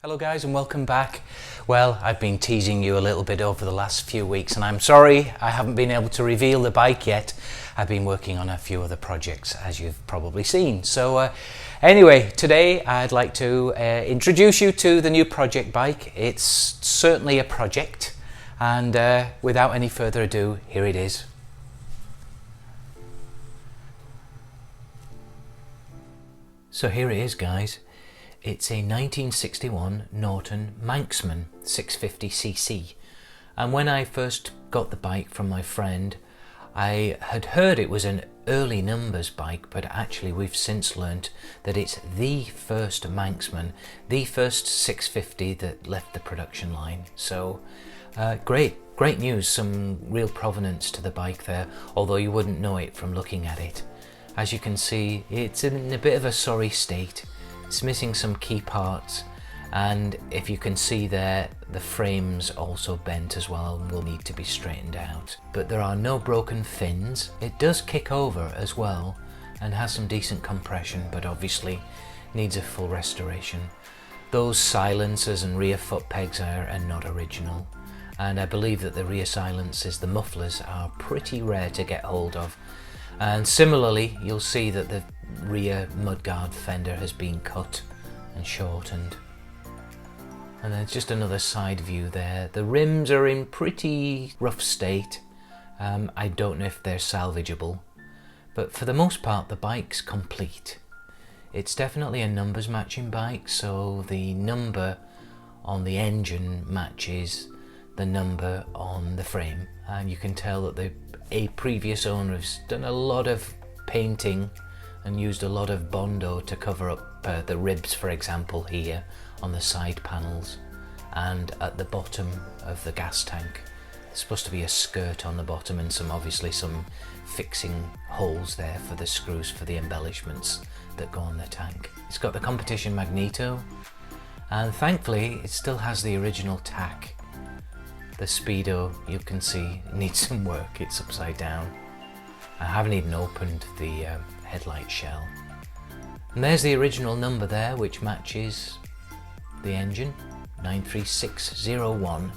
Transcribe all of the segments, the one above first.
Hello guys and welcome back. Well, I've been teasing you a little bit over the last few weeks and I'm sorry I haven't been able to reveal the bike yet. I've been working on a few other projects as you've probably seen. So anyway, today I'd like to introduce you to the new project bike. It's certainly a project and without any further ado, here it is. So here it is guys. It's a 1961 Norton Manxman 650cc, and when I first got the bike from my friend I had heard it was an early numbers bike, but actually we've since learnt that it's the first Manxman, the first 650 that left the production line. So great news, some real provenance to the bike there, although you wouldn't know it from looking at it. As you can see, it's in a bit of a sorry state. It's missing some key parts, and if you can see there, the frame's also bent as well and will need to be straightened out. But there are no broken fins. It does kick over as well and has some decent compression, but obviously needs a full restoration. Those silencers and rear foot pegs are not original, and I believe that the rear silencers, the mufflers, are pretty rare to get hold of. And similarly, you'll see that the rear mudguard fender has been cut and shortened. And there's just another side view there. The rims are in pretty rough state. I don't know if they're salvageable, but for the most part the bike's complete. It's definitely a numbers matching bike, so the number on the engine matches the number on the frame, and you can tell that a previous owner has done a lot of painting and used a lot of Bondo to cover up the ribs, for example, here on the side panels and at the bottom of the gas tank. There's supposed to be a skirt on the bottom and obviously some fixing holes there for the screws for the embellishments that go on the tank. It's got the competition magneto, and thankfully it still has the original tack. The speedo, you can see, needs some work. It's upside down. I haven't even opened the headlight shell. And there's the original number there, which matches the engine, 93601.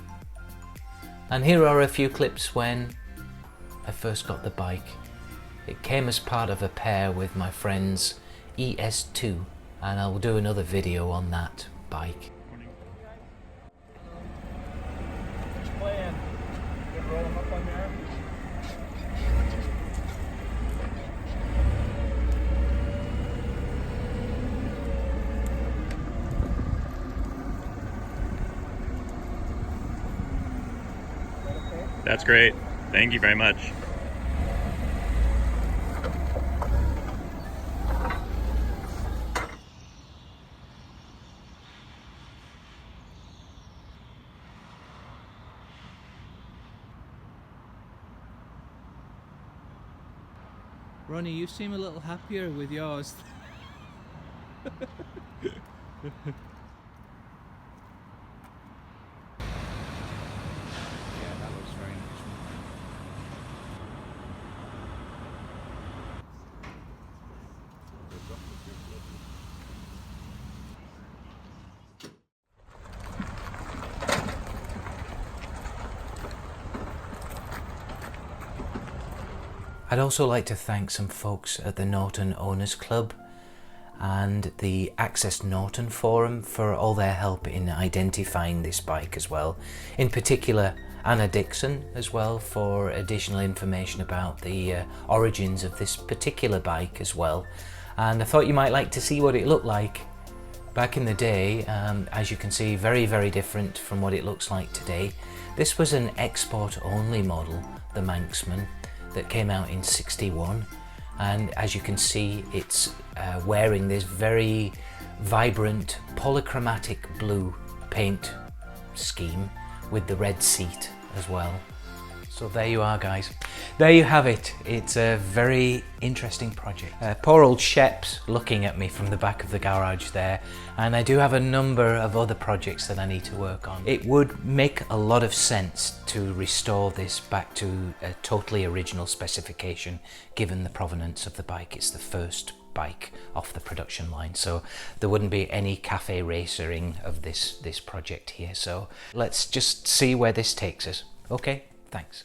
And here are a few clips when I first got the bike. It came as part of a pair with my friend's ES2, and I will do another video on that bike. Roll them up on there. That's great. Thank you very much. Ronnie, you seem a little happier with yours. Yeah, that looks very nice. I'd also like to thank some folks at the Norton Owners Club and the Access Norton forum for all their help in identifying this bike as well. In particular, Anna Dixon as well for additional information about the origins of this particular bike as well. And I thought you might like to see what it looked like back in the day. As you can see, very different from what it looks like today. This was an export only model, the Manxman, that came out in '61, and as you can see, it's wearing this very vibrant polychromatic blue paint scheme with the red seat as well. So there you are guys, there you have it. It's a very interesting project. Poor old Shep's looking at me from the back of the garage there, and I do have a number of other projects that I need to work on. It would make a lot of sense to restore this back to a totally original specification given the provenance of the bike. It's the first bike off the production line, so there wouldn't be any cafe racing of this project here. So let's just see where this takes us. Okay, thanks.